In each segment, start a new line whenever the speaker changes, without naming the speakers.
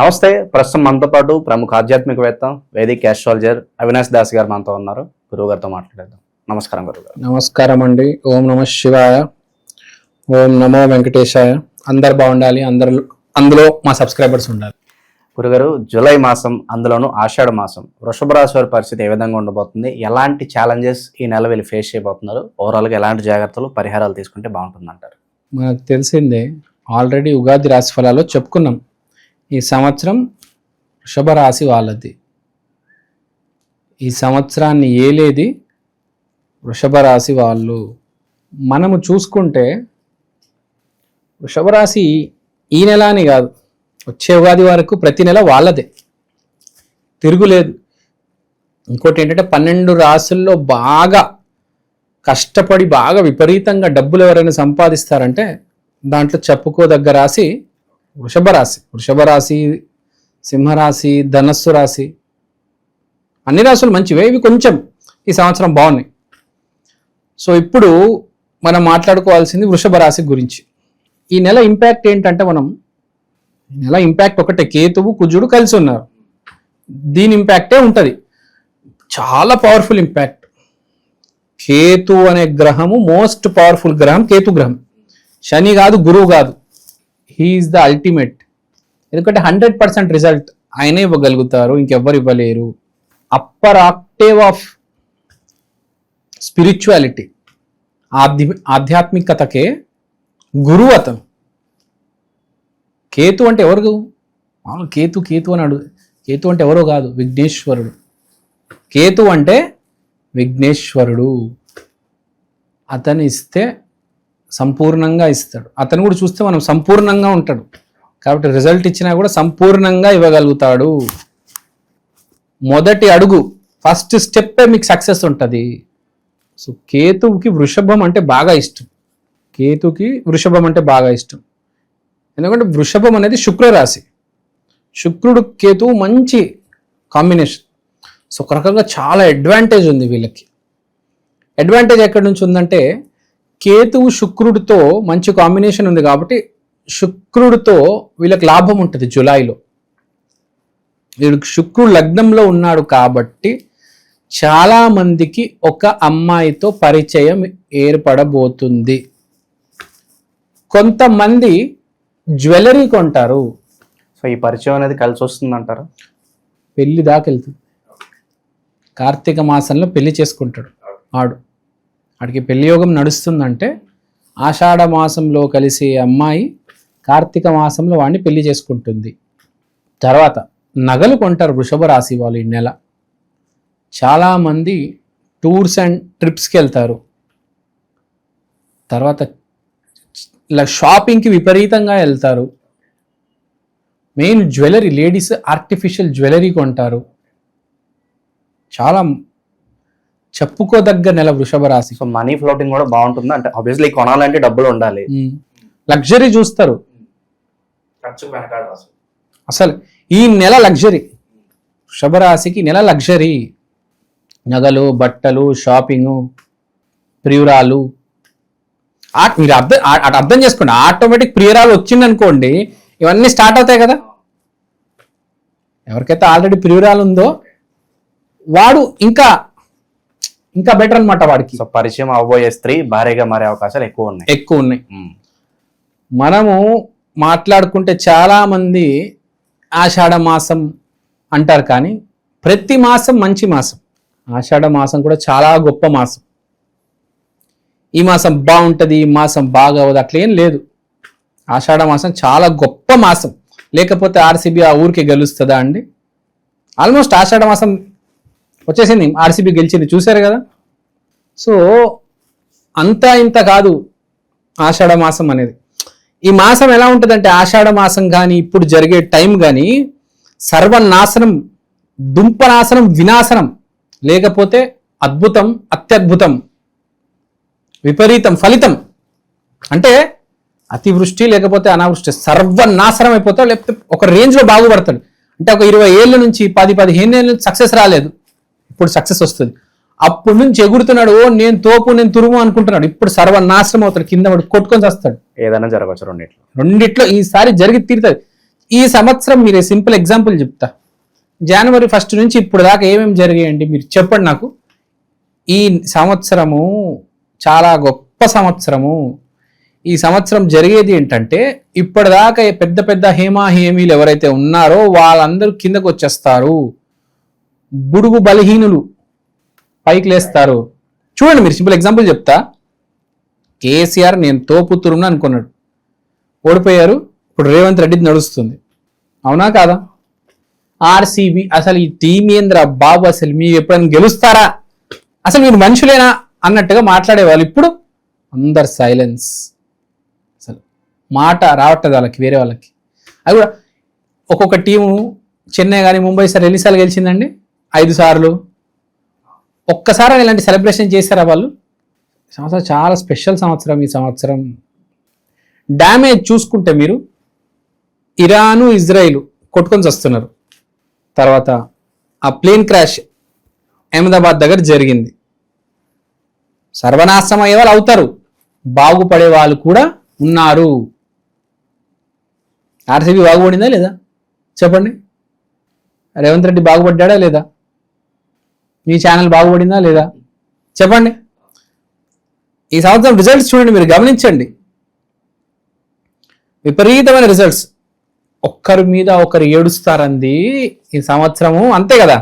నమస్తే. ప్రస్తుతం మనతో పాటు ప్రముఖ ఆధ్యాత్మికవేత్త, వేదిక్ ఆస్ట్రాలజర్ అవినాష్ దాస్ గారు మనతో ఉన్నారు. గురువు గారితో మాట్లాడేద్దాం. నమస్కారం గురుగారు.
నమస్కారం అండి. ఓం నమ శివాయ, ఓం నమో వెంకటేశాయ. అందరు బాగుండాలి, అందులో మా సబ్స్క్రైబర్స్ ఉండాలి.
గురుగారు, జూలై మాసం, అందులోనూ ఆషాఢ మాసం, వృషభ రాశి వారి పరిస్థితి ఏ విధంగా ఉండబోతుంది? ఎలాంటి ఛాలెంజెస్ ఈ నెల వీళ్ళు ఫేస్ చేయబోతున్నారు? ఓవరాల్గా ఎలాంటి జాగ్రత్తలు, పరిహారాలు తీసుకుంటే బాగుంటుందంటారు?
మనకు తెలిసిందే, ఆల్రెడీ ఉగాది రాశి ఫలాల్లో చెప్పుకున్నాం. ఈ సంవత్సరం వృషభ రాశి వాళ్ళది. ఈ సంవత్సరాన్ని ఏలేది వృషభ రాశి వాళ్ళు. మనము చూసుకుంటే వృషభ రాశి ఈ నెల అని కాదు, వచ్చే ఉగాది వరకు ప్రతి నెల వాళ్ళదే, తిరుగులేదు. ఇంకోటి ఏంటంటే 12 రాశుల్లో బాగా కష్టపడి బాగా విపరీతంగా డబ్బులు ఎవరైనా సంపాదిస్తారంటే దాంట్లో చెప్పుకోదగ్గ రాశి వృషభ రాశి. వృషభ రాశి, సింహరాశి, ధనస్సు రాశి, అన్ని రాశులు మంచివే, ఇవి కొంచెం ఈ సంవత్సరం బాగున్నాయి. సో ఇప్పుడు మనం మాట్లాడుకోవాల్సింది వృషభ రాశి గురించి. ఈ నెల ఇంపాక్ట్ ఏంటంటే ఈ నెల ఇంపాక్ట్ ఒకటే, కేతువు కుజుడు కలిసి ఉన్నారు, దీని ఇంపాక్టే ఉంటుంది. చాలా పవర్ఫుల్ ఇంపాక్ట్. కేతు అనే గ్రహము మోస్ట్ పవర్ఫుల్ గ్రహం, కేతు గ్రహం. శని కాదు, గురువు కాదు, హీఈస్ ద అల్టిమేట్. ఎందుకంటే 100% రిజల్ట్ ఆయనే ఇవ్వగలుగుతారు, ఇంకెవ్వరు ఇవ్వలేరు. అప్పర్ ఆక్టేవ్ ఆఫ్ స్పిరిచువాలిటీ, ఆధ్యాత్మికతకే గురువు అతను. కేతు అంటే ఎవరు? మామూలు కేతు అని అడుగు. కేతు అంటే ఎవరో కాదు, విఘ్నేశ్వరుడు. కేతు అంటే విఘ్నేశ్వరుడు. అతను ఇస్తే సంపూర్ణంగా ఇస్తాడు. అతను కూడా చూస్తే మనం సంపూర్ణంగా ఉంటాడు కాబట్టి రిజల్ట్ ఇచ్చినా కూడా సంపూర్ణంగా ఇవ్వగలుగుతాడు. మొదటి అడుగు, ఫస్ట్ స్టెప్పే మీకు సక్సెస్ ఉంటుంది. సో కేతువుకి వృషభం అంటే బాగా ఇష్టం. కేతుకి వృషభం అంటే బాగా ఇష్టం. ఎందుకంటే వృషభం అనేది శుక్రరాశి. శుక్రుడు కేతువు మంచి కాంబినేషన్. సో ఒక రకంగా చాలా అడ్వాంటేజ్ ఉంది వీళ్ళకి. అడ్వాంటేజ్ ఎక్కడి నుంచి ఉందంటే, కేతువు శుక్రుడితో మంచి కాంబినేషన్ ఉంది కాబట్టి శుక్రుడితో వీళ్ళకి లాభం ఉంటుంది. జూలైలో వీళ్ళకి శుక్రుడు లగ్నంలో ఉన్నాడు కాబట్టి చాలా మందికి ఒక అమ్మాయితో పరిచయం ఏర్పడబోతుంది. కొంతమంది జ్యువెలరీ కొంటారు.
సో ఈ పరిచయం అనేది కలిసి వస్తుంది అంటారు?
పెళ్లి దాకా వెళ్తుంది. కార్తీక మాసంలో పెళ్లి చేసుకుంటాడు ఆడికి పెళ్లి యోగం నడుస్తుందంటే ఆషాఢ మాసంలో కలిసే అమ్మాయి కార్తీక మాసంలో వాడిని పెళ్లి చేసుకుంటుంది. తర్వాత నగలు కొంటారు వృషభ రాశి వాళ్ళు ఈ నెల. చాలామంది టూర్స్ అండ్ ట్రిప్స్కి వెళ్తారు. తర్వాత ఇలా షాపింగ్కి విపరీతంగా వెళ్తారు. Main jewellery, ladies artificial jewellery కొంటారు. చాలా చెప్పుకోదగ్గ నెల వృషభ రాశి.
సో మనీ ఫ్లోటింగ్ కూడా బాగుంటుంది అంటే, ఆబ్వియస్లీ కొనాలంటే డబ్బులు ఉండాలి.
లగ్జరీ చూస్తారు అసలు. ఈ నెల లగ్జరీ, వృషభ రాశికి నెల లగ్జరీ. నగలు, బట్టలు, షాపింగ్, ప్రియురాలు. మీరు అర్థం చేసుకోండి, ఆటోమేటిక్ ప్రియురాలు వచ్చిందనుకోండి, ఇవన్నీ స్టార్ట్ అవుతాయి కదా. ఎవరికైతే ఆల్రెడీ ప్రియురాలు ఉందో వాడు ఇంకా బెటర్ అనమాట వాడికి.
సో పరిచయం అవ్వబోయే స్త్రీ భారీగా మారే అవకాశాలు ఎక్కువ ఉన్నాయి.
మనము మాట్లాడుకుంటే చాలా మంది ఆషాఢ మాసం అంటారు, కానీ ప్రతి మాసం మంచి మాసం. ఆషాఢ మాసం కూడా చాలా గొప్ప మాసం. ఈ మాసం బాగుంటుంది, ఈ మాసం బాగవదు అట్లేం లేదు. ఆషాఢ మాసం చాలా గొప్ప మాసం. లేకపోతే ఆర్సీబీ ఆ ఊరికి గెలుస్తుందా అండి? ఆల్మోస్ట్ ఆషాఢ మాసం వచ్చేసింది, ఆర్సీబీ గెలిచింది, చూశారు కదా. సో అంతా ఇంత కాదు ఆషాఢ మాసం అనేది. ఈ మాసం ఎలా ఉంటుందంటే, ఆషాఢ మాసం కానీ ఇప్పుడు జరిగే టైం కానీ సర్వనాశనం, దుంపనాశనం, వినాశనం, లేకపోతే అద్భుతం, అత్యద్భుతం, విపరీతం, ఫలితం. అంటే అతివృష్టి లేకపోతే అనావృష్టి, సర్వనాశనం అయిపోతాడు, లేకపోతే ఒక రేంజ్లో బాగుపడతాడు. అంటే ఒక 20 ఏళ్ళ నుంచి 10-15 ఏళ్ళ నుంచి సక్సెస్ రాలేదు, ఇప్పుడు సక్సెస్ వస్తుంది. అప్పటి నుంచి ఎగురుతున్నాడు, ఓ నేను తోపు, నేను తురుము అనుకుంటున్నాడు. ఇప్పుడు సర్వనాశనం అవుతాడు, కింద వాడు కొట్టుకొని వస్తాడు.
ఏదైనా జరగవచ్చు రెండిట్లో
ఈసారి జరిగి తీరుతుంది. ఈ సంవత్సరం మీరు సింపుల్ ఎగ్జాంపుల్ చెప్తా. జనవరి 1 నుంచి ఇప్పుడు దాకా ఏమేమి జరిగాయండి మీరు చెప్పండి నాకు. ఈ సంవత్సరము చాలా గొప్ప సంవత్సరము. ఈ సంవత్సరం జరిగేది ఏంటంటే ఇప్పటిదాకా పెద్ద పెద్ద హేమీలు ఎవరైతే ఉన్నారో వాళ్ళందరూ కిందకు వచ్చేస్తారు. బుడుగు బలహీనులు పైకి లేస్తారు. చూడండి మీరు సింపుల్ ఎగ్జాంపుల్ చెప్తా. కేసీఆర్ నేను తోపుతురును అనుకున్నాడు, ఓడిపోయారు. ఇప్పుడు రేవంత్ రెడ్డిది నడుస్తుంది, అవునా కాదా? ఆర్సీబీ అసలు ఈ టీం ఏంద్ర బాబు, అసలు మీరు ఎప్పుడైనా గెలుస్తారా, అసలు మీరు మనుషులేనా అన్నట్టుగా మాట్లాడేవాళ్ళు. ఇప్పుడు అందరు సైలెన్స్, అసలు మాట రావట్లేదు వాళ్ళకి, వేరే వాళ్ళకి. అది కూడా ఒక్కొక్క టీము చెన్నై కానీ ముంబై సార్ ఎన్నిసార్లు గెలిచిందండి? 5 సార్లు. ఒక్కసారి ఇలాంటి సెలబ్రేషన్ చేశారా వాళ్ళు? సంవత్సరం చాలా స్పెషల్ సంవత్సరం ఈ సంవత్సరం. డ్యామేజ్ చూసుకుంటే మీరు ఇరాను ఇజ్రాయిల్ కొట్టుకొని వస్తున్నారు. తర్వాత ఆ ప్లేన్ క్రాష్ అహ్మదాబాద్ దగ్గర జరిగింది. సర్వనాశనం అయ్యే వాళ్ళు అవుతారు, బాగుపడే వాళ్ళు కూడా ఉన్నారు. ఆర్సీబీ బాగుపడిందా లేదా చెప్పండి? రేవంత్ రెడ్డి బాగుపడ్డా లేదా? మీ ఛానల్ బాగుపడిందా లేదా చెప్పండి? ఈ సంవత్సరం రిజల్ట్స్ చూడండి, మీరు గమనించండి. విపరీతమైన రిజల్ట్స్. ఒక్కరి మీద ఒకరు ఏడుస్తారంది ఈ సంవత్సరము, అంతే కదా.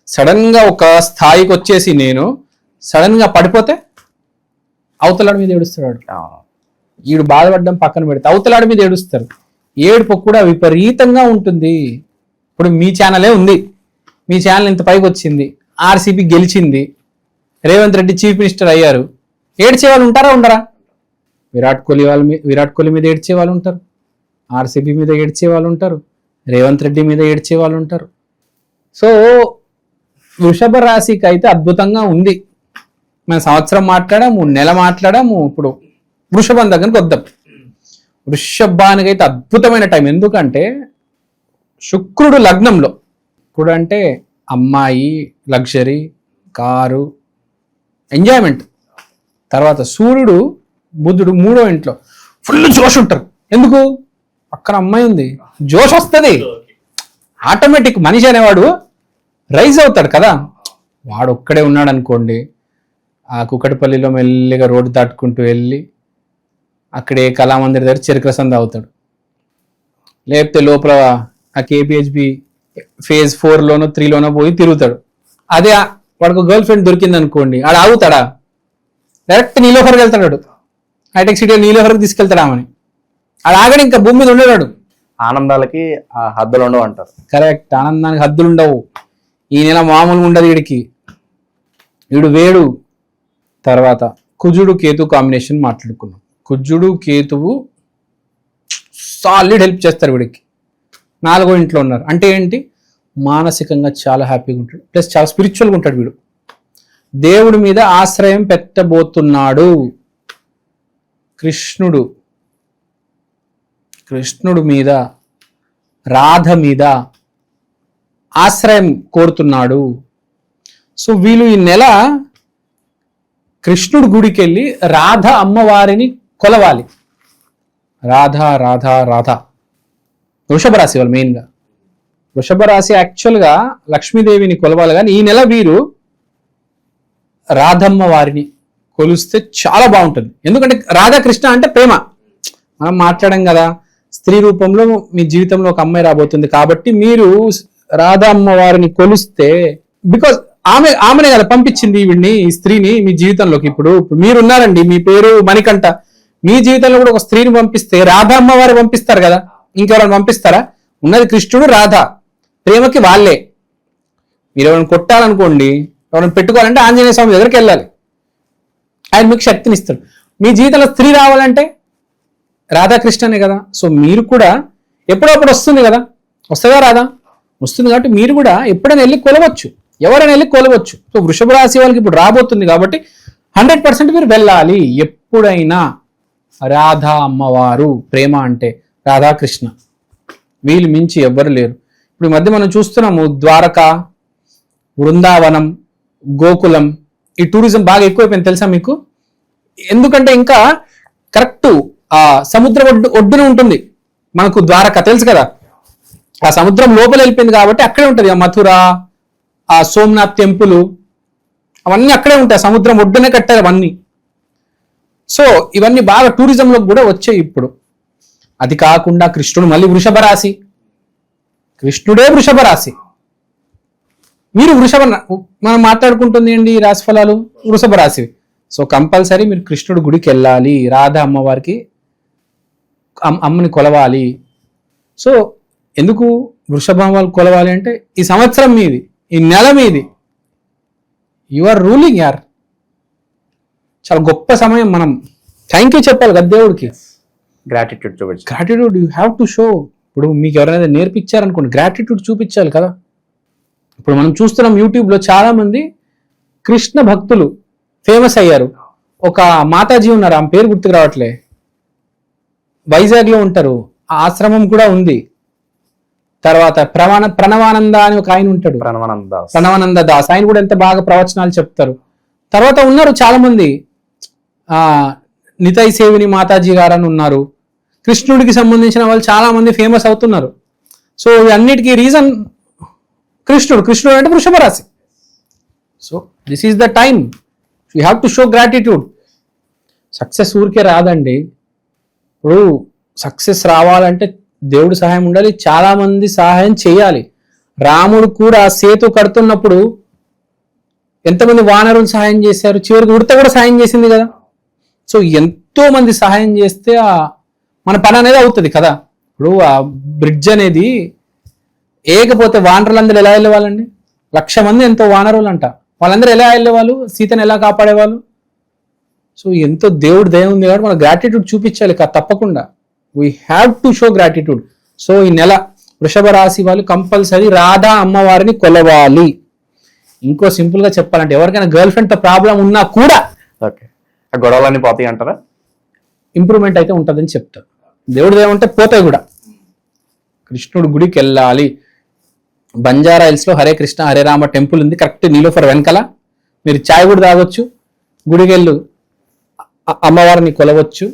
సడన్ గా ఒక స్థాయికి వచ్చేసి నేను సడన్ గా పడిపోతే అవతలాడి మీద ఏడుస్తాడు. ఈడు బాధపడడం పక్కన పెడితే అవతలాడి మీద ఏడుస్తారు. ఏడుపు కూడా విపరీతంగా ఉంటుంది. ఇప్పుడు మీ ఛానలే ఉంది, మీ ఛానల్ ఇంత పైకి వచ్చింది, ఆర్సీబీ గెలిచింది, రేవంత్ రెడ్డి చీఫ్ మినిస్టర్ అయ్యారు. ఏడ్చే వాళ్ళు ఉంటారా ఉండరా? విరాట్ కోహ్లీ మీద ఏడ్చే వాళ్ళు ఉంటారు, ఆర్సీబీ మీద ఏడ్చే వాళ్ళు ఉంటారు, రేవంత్ రెడ్డి మీద ఏడ్చే వాళ్ళు ఉంటారు. సో వృషభ రాశికి అయితే అద్భుతంగా ఉంది. మనం సంవత్సరం మాట్లాడాము, నెల మాట్లాడాము, ఇప్పుడు వృషభం దగ్గరికి వద్దాం. వృషభానికి అయితే అద్భుతమైన టైం. ఎందుకంటే శుక్రుడు లగ్నంలో, ఇప్పుడు అంటే అమ్మాయి, లగ్జరీ, కారు, ఎంజాయ్మెంట్. తర్వాత సూర్యుడు బుధుడు 3వ ఇంట్లో ఫుల్ జోష్ ఉంటారు. ఎందుకు? పక్కన అమ్మాయి ఉంది, జోష్ వస్తుంది ఆటోమేటిక్. మనిషి అనేవాడు రైజ్ అవుతాడు కదా. వాడు ఒక్కడే ఉన్నాడు అనుకోండి, ఆ కుకటిపల్లిలో మెల్లిగా రోడ్డు దాటుకుంటూ వెళ్ళి అక్కడే కళామందిర్ దగ్గర చెరుకు రసం తాగుతాడు. లేకపోతే లోపల ఆ కేపీహెచ్బి ఫేజ్ 4లోనో 3లోనో పోయి తిరుగుతాడు. అదే వాడికి గర్ల్ ఫ్రెండ్ దొరికింది అనుకోండి, ఆడ ఆగుతాడా? డైరెక్ట్ నీలోఫర్కి వెళ్తాడు, హైటెక్ సిటీలో నీలోఫర్కి తీసుకెళ్తాడామని. ఆడ ఆగడు, ఇంకా భూమి మీద ఉండేవాడు.
ఆనందాలకి హద్దులు ఉండవు అంటారు.
కరెక్ట్, ఆనందానికి హద్దులు ఉండవు. ఈ నెల మామూలుగా ఉండదు వీడికి, వీడు వేడు. తర్వాత కుజుడు కేతు కాంబినేషన్ మాట్లాడుకున్నాం. కుజుడు కేతువు సాలిడ్ హెల్ప్ చేస్తారు వీడికి. 4వ ఇంట్లో ఉన్నారు అంటే ఏంటి? మానసికంగా చాలా హ్యాపీగా ఉంటాడు, ప్లస్ చాలా స్పిరిచువల్గా ఉంటాడు వీడు. దేవుడి మీద ఆశ్రయం పెట్టబోతున్నాడు. కృష్ణుడు మీద, రాధ మీద ఆశ్రయం కోరుతున్నాడు. సో వీళ్ళు ఈ నెల కృష్ణుడు గుడికి వెళ్ళి రాధ అమ్మవారిని కొలవాలి. రాధ రాధ రాధ. వృషభ రాశి వాళ్ళు మెయిన్గా. వృషభ రాశి యాక్చువల్గా లక్ష్మీదేవిని కొలవాలి, కానీ ఈ నెల వీరు రాధమ్మ వారిని కొలిస్తే చాలా బాగుంటుంది. ఎందుకంటే రాధాకృష్ణ అంటే ప్రేమ. మనం మాట్లాడాం కదా, స్త్రీ రూపంలో మీ జీవితంలో ఒక అమ్మాయి రాబోతుంది కాబట్టి మీరు రాధా అమ్మ వారిని కొలిస్తే, బికాజ్ ఆమెనే కదా పంపించింది వీడిని, ఈ స్త్రీని మీ జీవితంలోకి. ఇప్పుడు మీరున్నారండి, మీ పేరు మణికంఠ, మీ జీవితంలో కూడా ఒక స్త్రీని పంపిస్తే రాధా అమ్మ వారు పంపిస్తారు కదా, ఇంకెవరైనా పంపిస్తారా? ఉన్నది కృష్ణుడు, రాధ. ప్రేమకి వాళ్ళే. మీరు ఎవరైనా కొట్టాలనుకోండి, ఎవరైనా పెట్టుకోవాలంటే ఆంజనేయ స్వామి దగ్గరికి వెళ్ళాలి, ఆయన మీకు శక్తిని ఇస్తాడు. మీ జీవితంలో స్త్రీ రావాలంటే రాధాకృష్ణనే కదా. సో మీరు కూడా ఎప్పుడప్పుడు వస్తుంది కదా, వస్తుందా రాధా? వస్తుంది కాబట్టి మీరు కూడా ఎప్పుడైనా వెళ్ళి కొలవచ్చు, ఎవరైనా వెళ్ళి కొలవచ్చు. సో వృషభ రాశి వాళ్ళకి ఇప్పుడు రాబోతుంది కాబట్టి 100% మీరు వెళ్ళాలి. ఎప్పుడైనా రాధా అమ్మవారు, ప్రేమ అంటే రాధాకృష్ణ, వీళ్ళు మించి ఎవ్వరు లేరు. ఇప్పుడు ఈ మధ్య మనం చూస్తున్నాము ద్వారకా, బృందావనం, గోకులం, ఈ టూరిజం బాగా ఎక్కువైపోయింది తెలుసా మీకు? ఎందుకంటే ఇంకా కరెక్ట్ ఆ సముద్ర ఒడ్డున ఉంటుంది మనకు ద్వారక, తెలుసు కదా. ఆ సముద్రం లోపల వెళ్ళిపోయింది కాబట్టి అక్కడే ఉంటుంది ఆ మథుర, ఆ సోమనాథ్ టెంపుల్, అవన్నీ అక్కడే ఉంటాయి. సముద్రం ఒడ్డునే కట్టారు అవన్నీ. సో ఇవన్నీ బాగా టూరిజంలోకి కూడా వచ్చాయి ఇప్పుడు. అది కాకుండా కృష్ణుడు మళ్ళీ వృషభ రాశి, కృష్ణుడే వృషభ రాశి. మీరు మనం మాట్లాడుకుంటుంది ఏంటి ఈ రాశి ఫలాలు వృషభ రాశి. సో కంపల్సరీ మీరు కృష్ణుడు గుడికి వెళ్ళాలి, రాధా అమ్మవారికి అమ్మని కొలవాలి. సో ఎందుకు వృషభం వాళ్ళు కొలవాలి అంటే ఈ సంవత్సరం మీది, ఈ నెల మీది, యు ఆర్ రూలింగ్ యార్. చాలా గొప్ప సమయం. మనం థ్యాంక్ యూ చెప్పాలి కదా దేవుడికి.
గ్రాటిట్యూడ్ చూపించాలి.
Gratitude you have to show. ఇప్పుడు మీకు ఎవరైనా నేర్పించారనుకోండి, గ్రాటిట్యూడ్ చూపించాలి కదా. ఇప్పుడు మనం చూస్తున్నాం యూట్యూబ్లో చాలా మంది కృష్ణ భక్తులు ఫేమస్ అయ్యారు. ఒక మాతాజీ ఉన్నారు, ఆమె పేరు గుర్తుకు రావట్లే, వైజాగ్లో ఉంటారు, ఆ ఆశ్రమం కూడా ఉంది. తర్వాత ప్రణవానంద అని ఒక ఆయన ఉంటాడు, ప్రణవానంద దాస్, ఆయన కూడా ఎంత బాగా ప్రవచనాలు చెప్తారు. తర్వాత ఉన్నారు చాలా మంది, నితై సేవిని మాతాజీ గారు అని ఉన్నారు. కృష్ణుడికి సంబంధించిన వాళ్ళు చాలా మంది ఫేమస్ అవుతున్నారు. సో అన్నిటికీ రీజన్ కృష్ణుడు అంటే వృషభ రాశి. So this is the time you have to show gratitude. Success ఊరికే రాదండి. ఇప్పుడు సక్సెస్ రావాలంటే దేవుడి సహాయం ఉండాలి, చాలా మంది సహాయం చేయాలి. రాముడు కూడా సేతు కడుతున్నప్పుడు ఎంతమంది వానరులు సహాయం చేశారు, చివరికి ఉడత కూడా సహాయం చేసింది కదా. సో ఎంతో మంది సహాయం చేస్తే మన పని అనేది అవుతుంది కదా. ఇప్పుడు ఆ బ్రిడ్జ్ అనేది ఏకపోతే వానరులందరూ ఎలా వెళ్ళేవాళ్ళండి? 1,00,000 మంది ఎంతో వానరులు అంట, వాళ్ళందరూ ఎలా వెళ్ళేవాళ్ళు, సీతను ఎలా కాపాడేవాళ్ళు? సో ఎంతో దేవుడి దయ ఉంది కాబట్టి మన గ్రాటిట్యూడ్ చూపించాలి తప్పకుండా. We have to show gratitude. So ఈ నెల వృషభ రాశి వాళ్ళు కంపల్సరీ రాధా అమ్మవారిని కొలవాలి. ఇంకో సింపుల్ గా చెప్పాలంటే ఎవరికైనా గర్ల్ ఫ్రెండ్ తో ప్రాబ్లం ఉన్నా కూడా
గొడవలన్నీ పోతాయి అంటారా?
ఇంప్రూవ్మెంట్ అయితే ఉంటుందని చెప్తారు. దేవుడి దయ ఉంటే పోతాయి కూడా. కృష్ణుడు గుడికి వెళ్ళాలి. బంజారా హిల్స్ లో హరే కృష్ణ హరే రామ టెంపుల్ ఉంది, కరెక్ట్ నీలోఫర్ వెనకాల. మీరు చాయ్ కూడా తాగొచ్చు, గుడికి వెళ్ళు అమ్మవారిని కొలవచ్చు,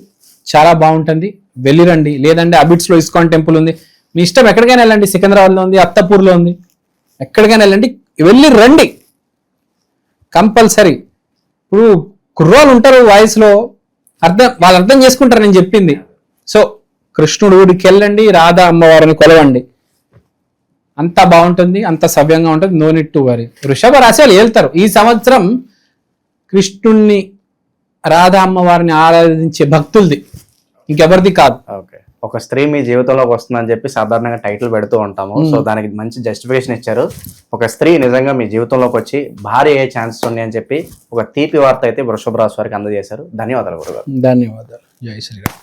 చాలా బాగుంటుంది. వెళ్ళిరండి. లేదంటే అబిడ్స్ లో ఇస్కాన్ టెంపుల్ ఉంది, మీ ఇష్టం, ఎక్కడికైనా వెళ్ళండి. సికింద్రాబాద్ లో ఉంది, అత్తపూర్లో ఉంది, ఎక్కడికైనా వెళ్ళండి, వెళ్ళి రండి కంపల్సరీ. ఇప్పుడు కుర్రోళ్ళు ఉంటారు వయసులో, వాళ్ళు అర్థం చేసుకుంటారు నేను చెప్పింది. సో కృష్ణుడు గుడికి వెళ్ళండి, రాధా అమ్మవారిని కొలవండి, అంతా బాగుంటుంది, అంత సవ్యంగా ఉంటుంది. No need to worry. వృషభ రాశి వాళ్ళు వెళ్తారు ఈ సంవత్సరం. కృష్ణుణ్ణి రాధా అమ్మవారిని ఆరాధించే భక్తులది, ఇంకెవరిది కాదు.
ఓకే, ఒక స్త్రీ మీ జీవితంలోకి వస్తుందని చెప్పి సాధారణంగా టైటిల్ పెడుతూ ఉంటాము. సో దానికి మంచి జస్టిఫికేషన్ ఇచ్చారు. ఒక స్త్రీ నిజంగా మీ జీవితంలోకి వచ్చి భార్య అయ్యే ఛాన్సెస్ ఉన్నాయని చెప్పి ఒక తీపి వార్త అయితే వృషభ రాశి వారికి అందజేశారు. ధన్యవాదాలు గురుగారు.
ధన్యవాదాలు. జై శ్రీరామ్.